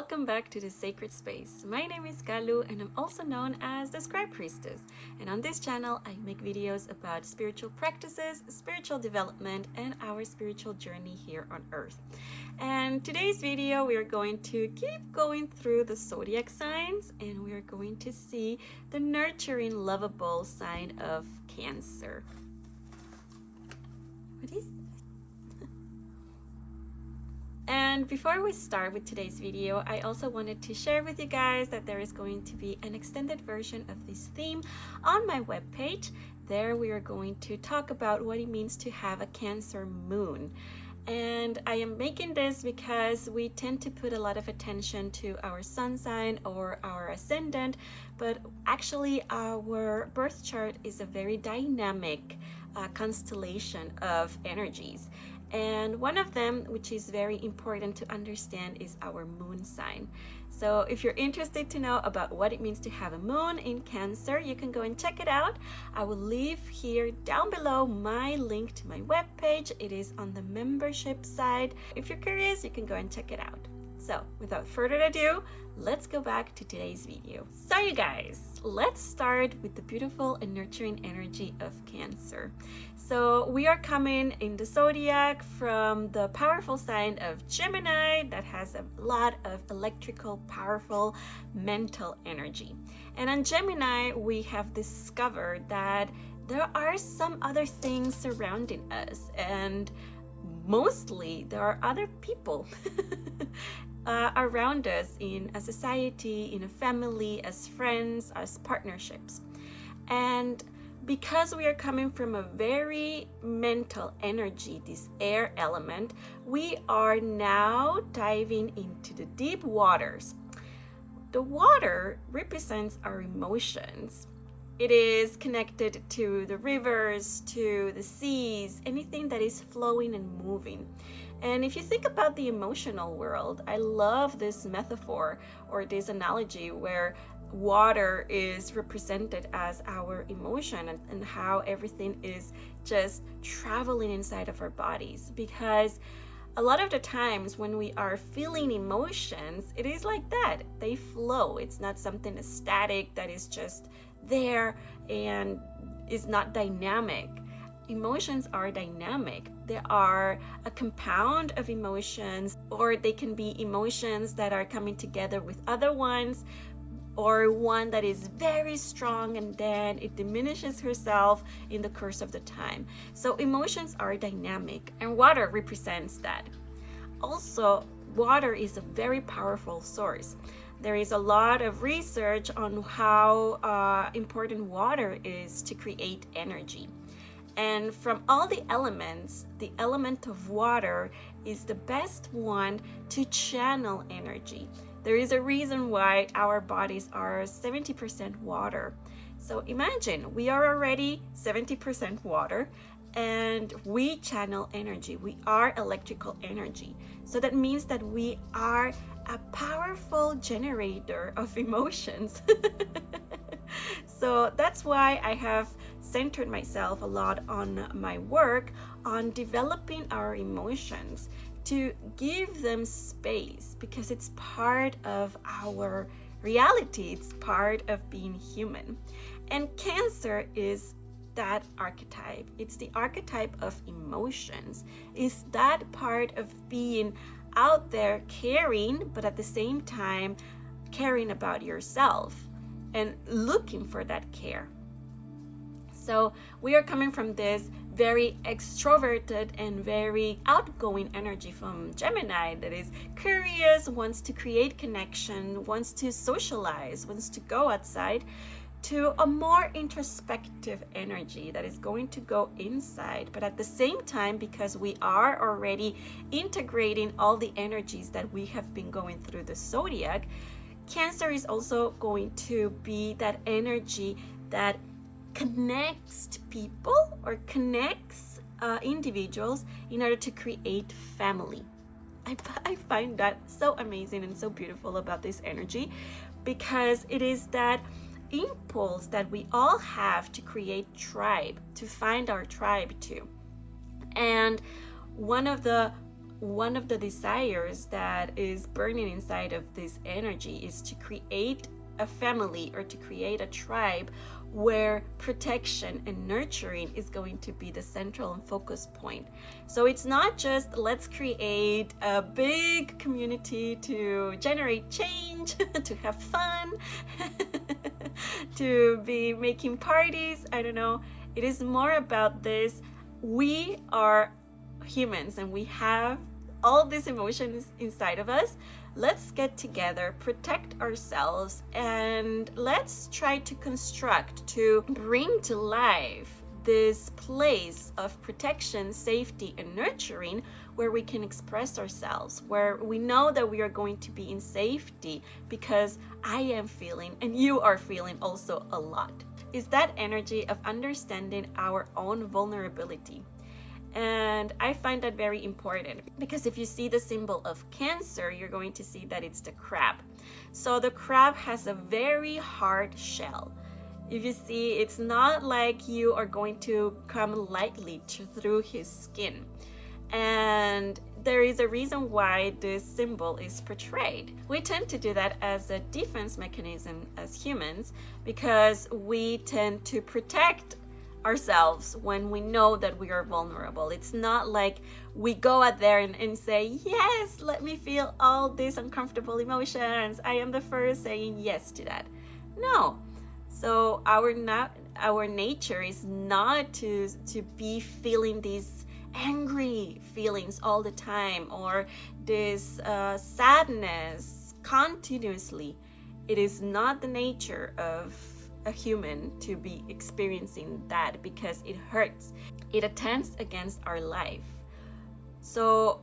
welcome back to the Sacred Space. My name is Kalu and I'm also known as the Scribe Priestess. And on this channel, I make videos about spiritual practices, spiritual development, and our spiritual journey here on Earth. And today's video, we are going to keep going through the Zodiac signs and we are going to see the nurturing, lovable sign of Cancer. What is And before we start with today's video, I also wanted to share with you guys that there is going to be an extended version of this theme on my webpage. There we are going to talk about what it means to have a Cancer moon. And I am making this because we tend to put a lot of attention to our sun sign or our ascendant, but actually our birth chart is a very dynamic constellation of energies. And one of them, which is very important to understand, is our moon sign. So if you're interested to know about what it means to have a moon in Cancer, you can go and check it out. I will leave here down below my link to my webpage. It is on the membership side. If you're curious, you can go and check it out. So without further ado, let's go back to today's video. So you guys, let's start with the beautiful and nurturing energy of Cancer. So we are coming in the Zodiac from the powerful sign of Gemini that has a lot of electrical, powerful mental energy. And on Gemini, we have discovered that there are some other things surrounding us, and mostly there are other people around us in a society, in a family, as friends, as partnerships. And because we are coming from a very mental energy, this air element, we are now diving into the deep waters. The water represents our emotions. It is connected to the rivers, to the seas, anything that is flowing and moving. And if you think about the emotional world, I love this metaphor or this analogy where water is represented as our emotion and how everything is just traveling inside of our bodies. Because a lot of the times when we are feeling emotions, it is like that. They flow. It's not something static that is just there and is not dynamic. Emotions are dynamic. They are a compound of emotions, or they can be emotions that are coming together with other ones, or one that is very strong and then it diminishes herself in the course of the time. So emotions are dynamic and water represents that. Also, water is a very powerful source. There is a lot of research on how important water is to create energy. And from all the elements, the element of water is the best one to channel energy. There is a reason why our bodies are 70% water. So imagine we are already 70% water and we channel energy. We are electrical energy. So that means that we are a powerful generator of emotions. So that's why I have centered myself a lot on my work on developing our emotions, to give them space, because it's part of our reality. It's part of being human. And Cancer is that archetype. It's the archetype of emotions. It's that part of being out there caring, but at the same time caring about yourself and looking for that care. So we are coming from this very extroverted and very outgoing energy from Gemini that is curious, wants to create connection, wants to socialize, wants to go outside, to a more introspective energy that is going to go inside. But at the same time, because we are already integrating all the energies that we have been going through the Zodiac, Cancer is also going to be that energy that connects people or connects individuals in order to create family. I find that so amazing and so beautiful about this energy, because it is that impulse that we all have to create tribe, to find our tribe too. And one of the one of the desires that is burning inside of this energy is to create a family or to create a tribe where protection and nurturing is going to be the central and focus point. So it's not just let's create a big community to generate change, to have fun, to be making parties. I don't know. It is more about this. We are humans and we have all these emotions inside of us. Let's get together, protect ourselves, and let's try to construct, to bring to life this place of protection, safety, and nurturing where we can express ourselves, where we know that we are going to be in safety because I am feeling and you are feeling also a lot. Is that energy of understanding our own vulnerability. And I find that very important because if you see the symbol of Cancer, you're going to see that it's the crab. So the crab has a very hard shell. If you see, it's not like you are going to come lightly through his skin. And there is a reason why this symbol is portrayed. We tend to do that as a defense mechanism as humans because we tend to protect ourselves when we know that we are vulnerable. It's not like we go out there and say, yes, let me feel all these uncomfortable emotions. I am the first saying yes to that. No. So our nature is not to be feeling these angry feelings all the time or this sadness continuously. It is not the nature of a human to be experiencing that because it hurts. It attempts against our life. So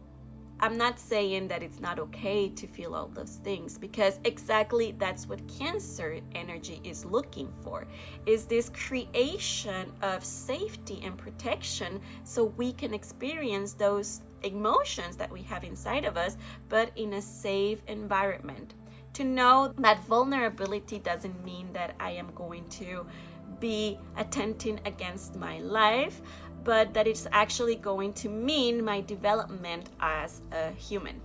I'm not saying that it's not okay to feel all those things because exactly that's what Cancer energy is looking for, is this creation of safety and protection so we can experience those emotions that we have inside of us, but in a safe environment. To know that vulnerability doesn't mean that I am going to be attempting against my life, but that it's actually going to mean my development as a human.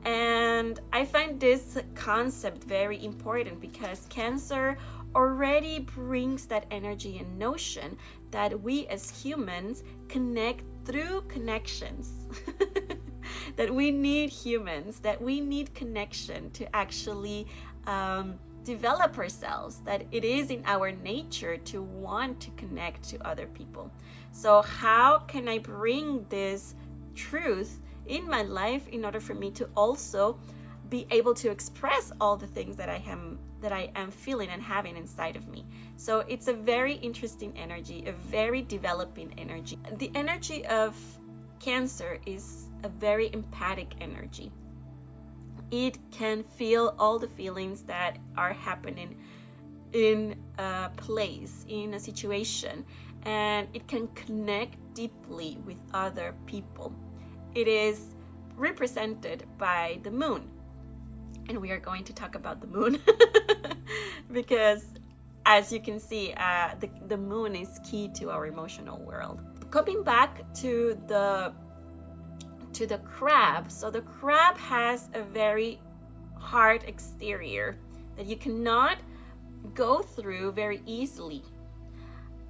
And I find this concept very important because Cancer already brings that energy and notion that we as humans connect through connections. That we need humans, that we need connection to actually develop ourselves, that it is in our nature to want to connect to other people. So how can I bring this truth in my life in order for me to also be able to express all the things that I am feeling and having inside of me? So it's a very interesting energy, a very developing energy. The energy of Cancer is a very empathic energy. It can feel all the feelings that are happening in a place, in a situation, and it can connect deeply with other people. It is represented by the moon, and we are going to talk about the moon because as you can see, the moon is key to our emotional world. Coming back to the crab, so the crab has a very hard exterior that you cannot go through very easily,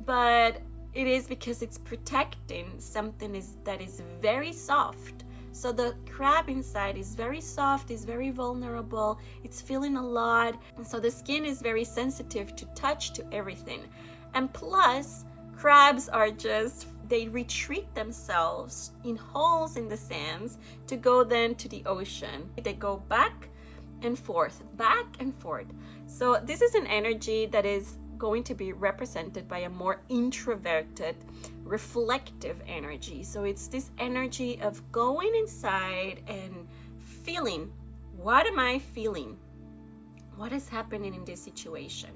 but it is because it's protecting something that is very soft. So the crab inside is very soft, is very vulnerable, it's feeling a lot, and so the skin is very sensitive to touch, to everything. And plus, crabs are they retreat themselves in holes in the sands to go then to the ocean. They go back and forth. So this is an energy that is going to be represented by a more introverted, reflective energy. So it's this energy of going inside and feeling, what am I feeling? What is happening in this situation?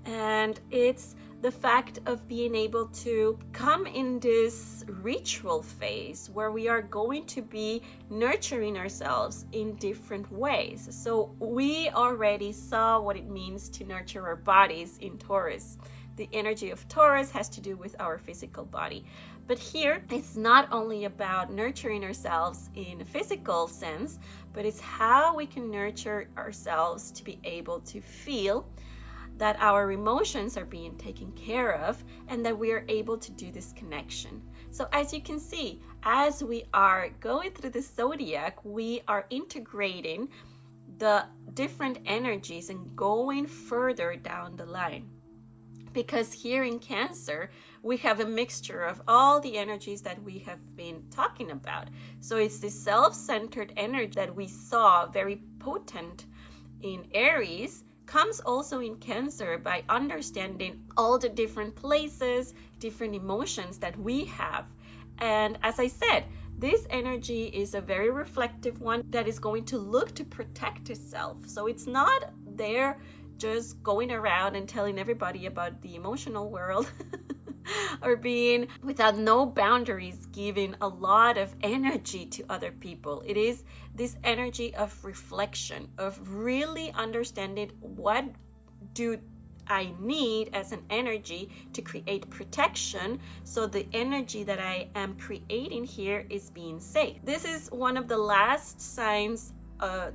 And it's the fact of being able to come in this ritual phase where we are going to be nurturing ourselves in different ways. So we already saw what it means to nurture our bodies in Taurus. The energy of Taurus has to do with our physical body. But here, it's not only about nurturing ourselves in a physical sense, but it's how we can nurture ourselves to be able to feel that our emotions are being taken care of and that we are able to do this connection. So as you can see, as we are going through the zodiac, we are integrating the different energies and going further down the line. Because here in Cancer, we have a mixture of all the energies that we have been talking about. So it's the self-centered energy that we saw very potent in Aries, comes also in Cancer by understanding all the different places, different emotions that we have. And as I said, this energy is a very reflective one that is going to look to protect itself. So it's not there just going around and telling everybody about the emotional world or being without no boundaries, giving a lot of energy to other people. It is this energy of reflection, of really understanding what do I need as an energy to create protection, so the energy that I am creating here is being safe. This is one of the last signs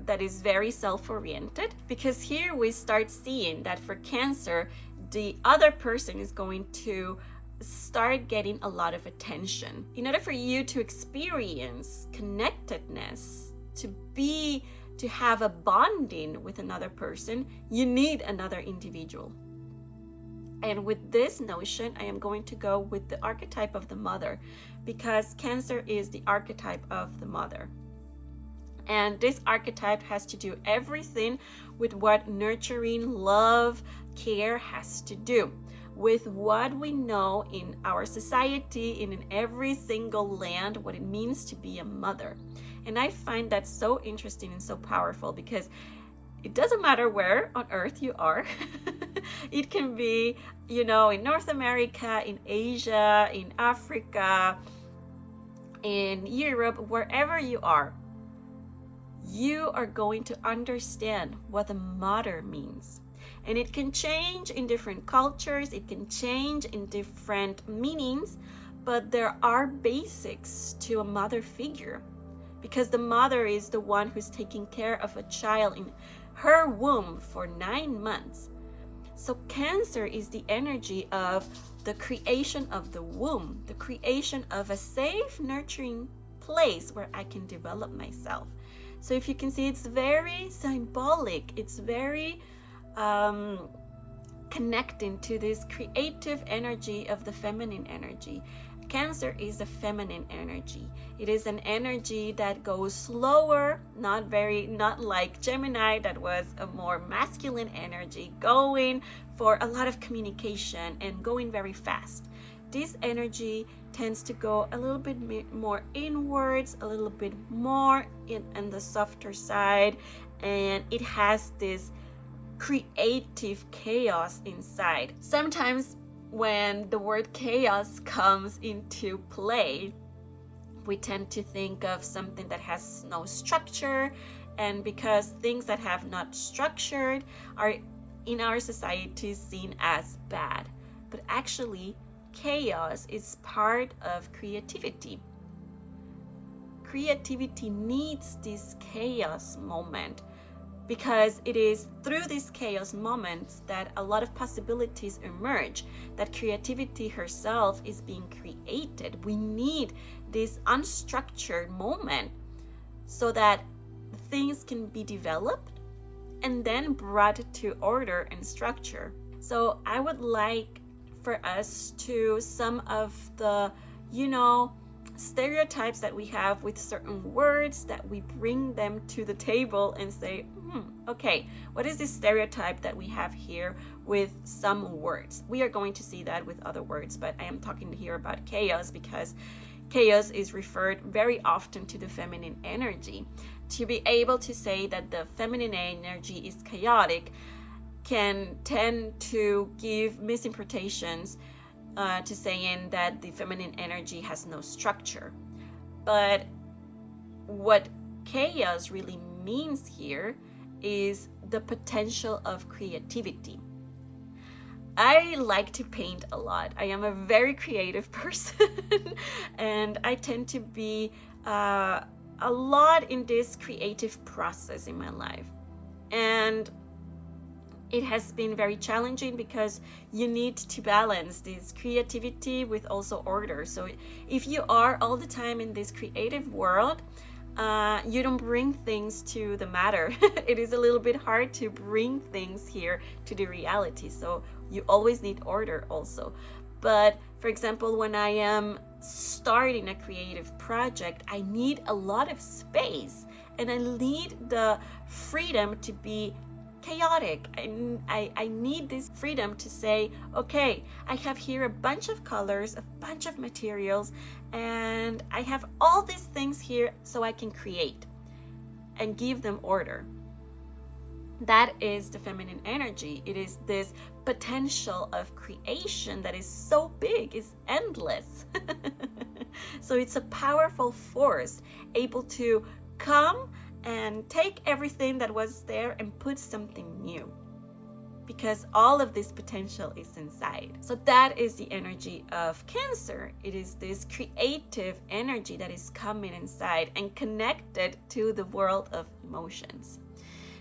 that is very self-oriented, because here we start seeing that for Cancer, the other person is going to start getting a lot of attention. In order for you to experience connectedness, to have a bonding with another person, you need another individual. And with this notion, I am going to go with the archetype of the mother, because Cancer is the archetype of the mother. And this archetype has to do everything with what nurturing, love, care has to do, with what we know in our society and in every single land, what it means to be a mother. And I find that so interesting and so powerful, because it doesn't matter where on earth you are. It can be, in North America, in Asia, in Africa, in Europe, wherever you are going to understand what the mother means. And it can change in different cultures, it can change in different meanings, but there are basics to a mother figure, because the mother is the one who's taking care of a child in her womb for 9 months. So Cancer is the energy of the creation of the womb, the creation of a safe, nurturing place where I can develop myself. So if you can see, it's very symbolic, it's very connecting to this creative energy of the feminine energy. Cancer is a feminine energy. It is an energy that goes slower, not like Gemini, that was a more masculine energy, going for a lot of communication and going very fast. This energy tends to go a little bit more inwards, a little bit more in the softer side, and it has this creative chaos inside. Sometimes when the word chaos comes into play, we tend to think of something that has no structure, and because things that have not structured are in our society seen as bad. But actually, chaos is part of creativity. Creativity needs this chaos moment, because it is through these chaos moments that a lot of possibilities emerge, that creativity herself is being created. We need this unstructured moment so that things can be developed and then brought to order and structure. So I would like for us to, some of the, stereotypes that we have with certain words, that we bring them to the table and say, okay, what is this stereotype that we have here with some words? We are going to see that with other words, but I am talking here about chaos, because chaos is referred very often to the feminine energy. To be able to say that the feminine energy is chaotic can tend to give misinterpretations to saying that the feminine energy has no structure. But what chaos really means here is the potential of creativity. I like to paint a lot. I am a very creative person and I tend to be a lot in this creative process in my life. And it has been very challenging because you need to balance this creativity with also order. So if you are all the time in this creative world, you don't bring things to the matter. It is a little bit hard to bring things here to the reality. So you always need order also. But for example, when I am starting a creative project, I need a lot of space and I need the freedom to be chaotic. I need this freedom to say, okay, I have here a bunch of colors, a bunch of materials, and I have all these things here so I can create and give them order. That is the feminine energy. It is this potential of creation that is so big, is endless. So it's a powerful force able to come and take everything that was there and put something new, because all of this potential is inside. So that is the energy of Cancer. It is this creative energy that is coming inside and connected to the world of emotions.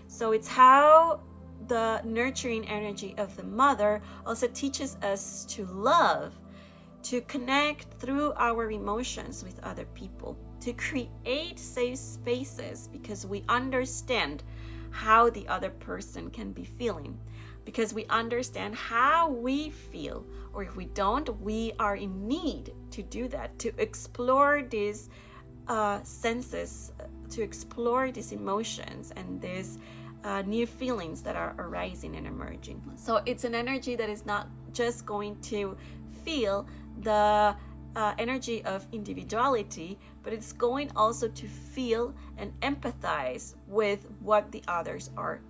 So it's how the nurturing energy of the mother also teaches us to love, to connect through our emotions with other people, to create safe spaces because we understand how the other person can be feeling, because we understand how we feel, or if we don't, we are in need to do that, to explore these senses, to explore these emotions and these new feelings that are arising and emerging. So it's an energy that is not just going to feel the energy of individuality, but it's going also to feel and empathize with what the others are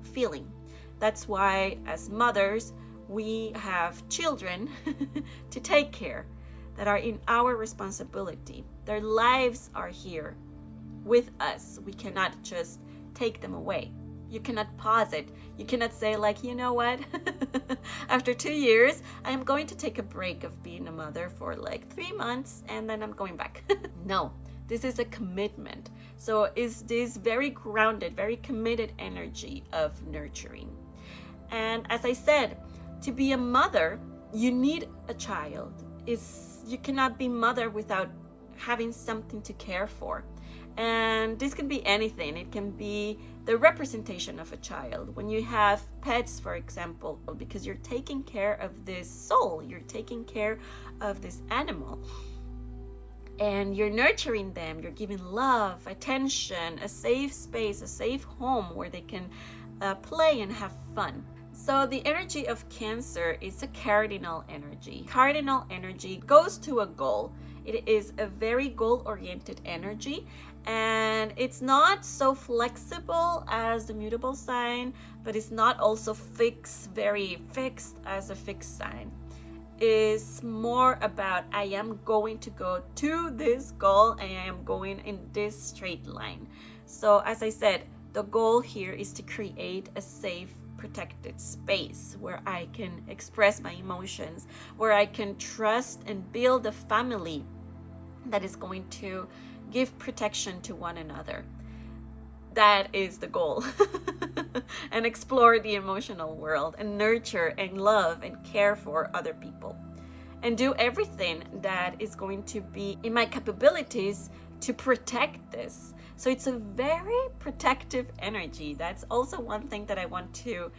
feeling. That's why as mothers, we have children to take care that are in our responsibility. Their lives are here with us. We cannot just take them away. You cannot pause it. You cannot say like, you know what, after 2 years, I'm going to take a break of being a mother for like 3 months and then I'm going back. No, this is a commitment. So it's this very grounded, very committed energy of nurturing. And as I said, to be a mother, you need a child. You cannot be mother without having something to care for. And this can be anything. It can be the representation of a child. When you have pets, for example, because you're taking care of this soul, you're taking care of this animal, and you're nurturing them, you're giving love, attention, a safe space, a safe home where they can play and have fun. So the energy of Cancer is a cardinal energy. Cardinal energy goes to a goal. It is a very goal-oriented energy, and it's not so flexible as the mutable sign, but it's not also fixed, very fixed as a fixed sign. It's more about I am going to go to this goal and I am going in this straight line. So as I said, the goal here is to create a safe, protected space where I can express my emotions, where I can trust and build a family that is going to give protection to one another. That is the goal. And explore the emotional world and nurture and love and care for other people. And do everything that is going to be in my capabilities to protect this. So it's a very protective energy. That's also one thing that I want to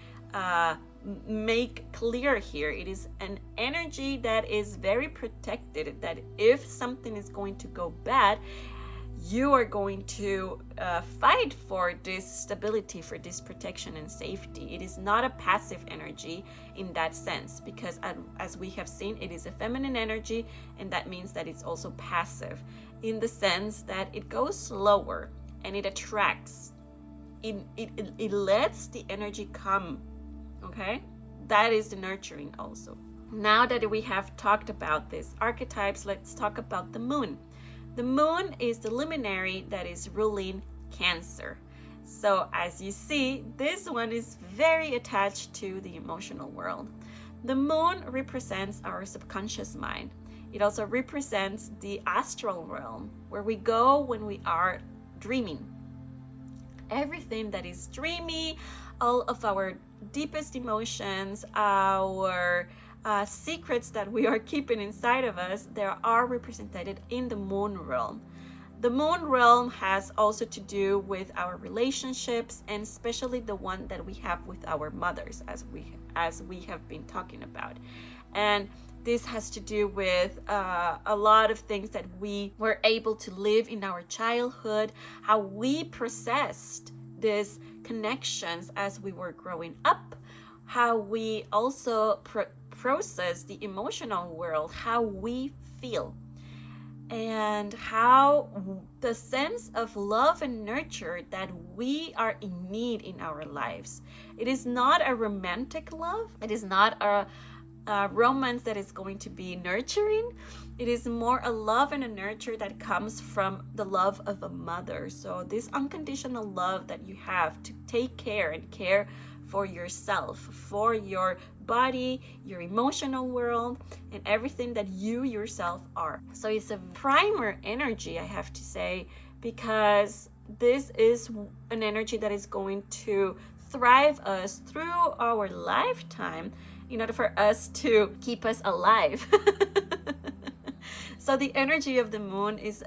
make clear here. It is an energy that is very protected, that if something is going to go bad, you are going to fight for this stability, for this protection and safety. It is not a passive energy in that sense, because as we have seen, it is a feminine energy, and that means that it's also passive in the sense that it goes slower and it attracts. It lets the energy come, okay? That is the nurturing also. Now that we have talked about these archetypes, let's talk about the moon. The moon is the luminary that is ruling Cancer. So as you see, this one is very attached to the emotional world. The moon represents our subconscious mind. It also represents the astral realm, where we go when we are dreaming. Everything that is dreamy, all of our deepest emotions, our secrets that we are keeping inside of us, they are represented in the moon realm. The moon realm has also to do with our relationships, and especially the one that we have with our mothers, as we have been talking about. And this has to do with a lot of things that we were able to live in our childhood, how we processed these connections as we were growing up, how we also process the emotional world, how we feel, and how the sense of love and nurture that we are in need in our lives. It is not a romantic love. It is not a romance that is going to be nurturing. It is more a love and a nurture that comes from the love of a mother. So this unconditional love that you have to take care and care for yourself, for your body, your emotional world, and everything that you yourself are. So it's a primer energy, I have to say, because this is an energy that is going to thrive us through our lifetime in order for us to keep us alive. So the energy of the moon is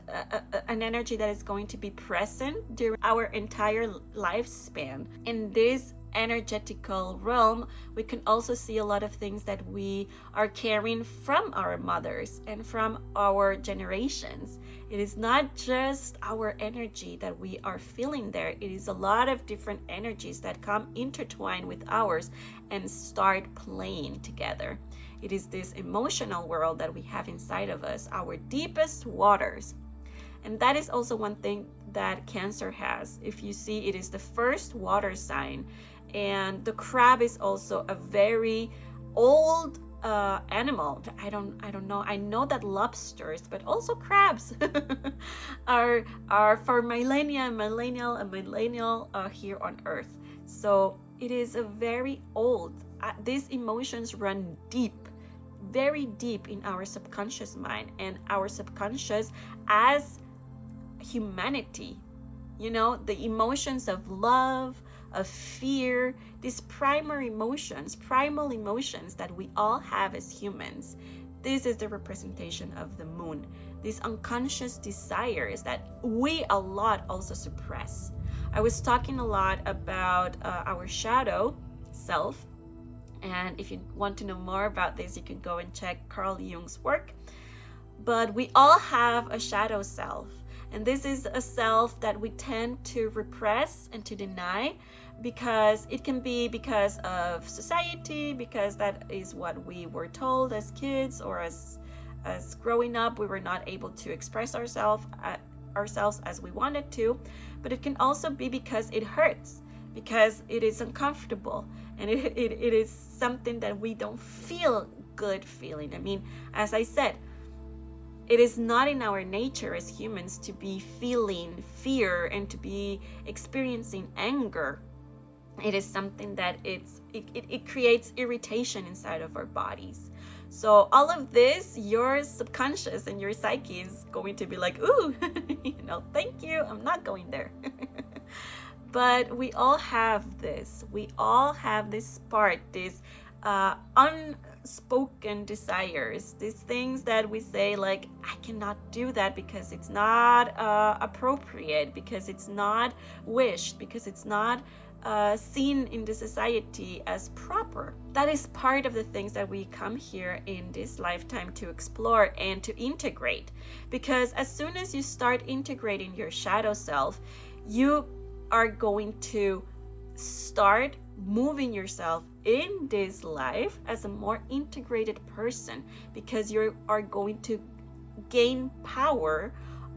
an energy that is going to be present during our entire lifespan. In this energetical realm, we can also see a lot of things that we are carrying from our mothers and from our generations. It is not just our energy that we are feeling there. It is a lot of different energies that come intertwined with ours and start playing together. It is this emotional world that we have inside of us, our deepest waters. And that is also one thing that Cancer has. If you see, it is the first water sign. And the crab is also a very old animal. I don't know. I know that lobsters, but also crabs are for millennia here on Earth. So it is a very old. These emotions run deep, very deep in our subconscious mind, and our subconscious as humanity. You know, the emotions of love, of fear, these primal emotions that we all have as humans. This is the representation of the moon. These unconscious desires that we a lot also suppress. I was talking a lot about our shadow self, and if you want to know more about this, you can go and check Carl Jung's work. But we all have a shadow self. And this is a self that we tend to repress and to deny, because it can be because of society, because that is what we were told as kids, or as growing up, we were not able to express ourselves as we wanted to. But it can also be because it hurts, because it is uncomfortable, and it is something that we don't feel good feeling. I mean, as I said, it is not in our nature as humans to be feeling fear and to be experiencing anger. It is something that it creates irritation inside of our bodies. So all of this, your subconscious and your psyche is going to be like, ooh, thank you, I'm not going there. But we all have this. We all have this part, this unspoken desires, these things that we say like, I cannot do that because it's not appropriate, because it's not wished, because it's not seen in the society as proper. That is part of the things that we come here in this lifetime to explore and to integrate. Because as soon as you start integrating your shadow self, you are going to start moving yourself in this life as a more integrated person, because you are going to gain power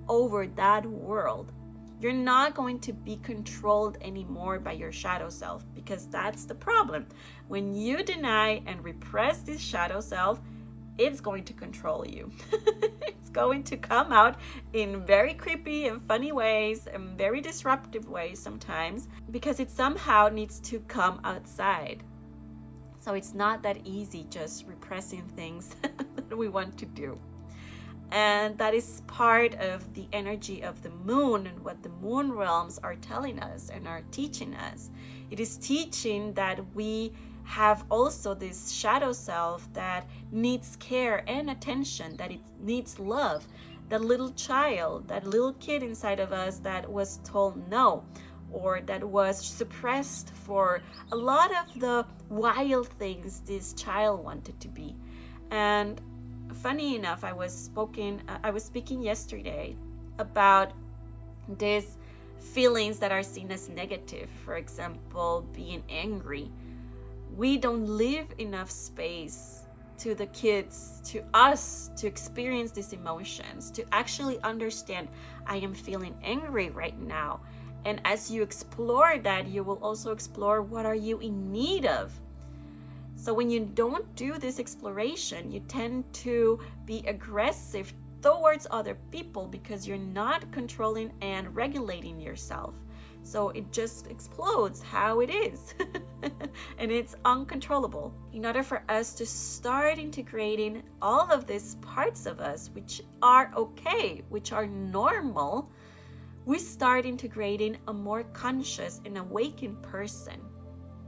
over that world. You're not going to be controlled anymore by your shadow self, because that's the problem. When you deny and repress this shadow self, it's going to control you. It's going to come out in very creepy and funny ways and very disruptive ways sometimes, because it somehow needs to come outside. So it's not that easy just repressing things that we want to do. And that is part of the energy of the moon and what the moon realms are telling us and are teaching us. It is teaching that we have also this shadow self that needs care and attention, that it needs love. That little child, that little kid inside of us that was told no, or that was suppressed for a lot of the wild things this child wanted to be. And funny enough, I was speaking yesterday about these feelings that are seen as negative. For example, being angry. We don't leave enough space to the kids, to us, to experience these emotions, to actually understand, I am feeling angry right now. And as you explore that, you will also explore, what are you in need of? So when you don't do this exploration, you tend to be aggressive towards other people because you're not controlling and regulating yourself. So it just explodes how it is. And it's uncontrollable. In order for us to start integrating all of these parts of us, which are okay, which are normal, we start integrating a more conscious and awakened person.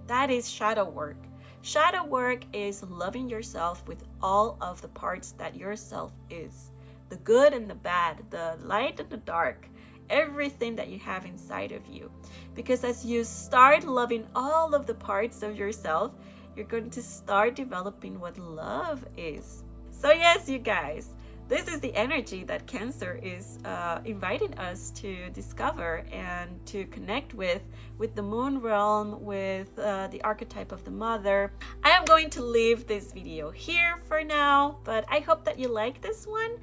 That is shadow work. Shadow work is loving yourself with all of the parts that yourself is. The good and the bad, the light and the dark, everything that you have inside of you. Because as you start loving all of the parts of yourself, you're going to start developing what love is. So yes, you guys, this is the energy that Cancer is inviting us to discover and to connect with the moon realm, with the archetype of the mother. I am going to leave this video here for now, but I hope that you like this one.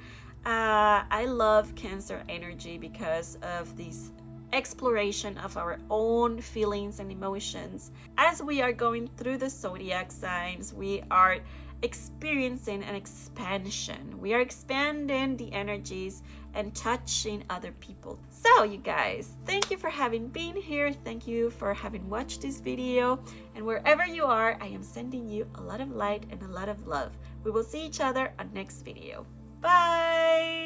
I love Cancer energy because of this exploration of our own feelings and emotions. As we are going through the zodiac signs, we are experiencing an expansion. We are expanding the energies and touching other people. So you guys, thank you for having been here. Thank you for having watched this video. And wherever you are, I am sending you a lot of light and a lot of love. We will see each other on next video. Bye!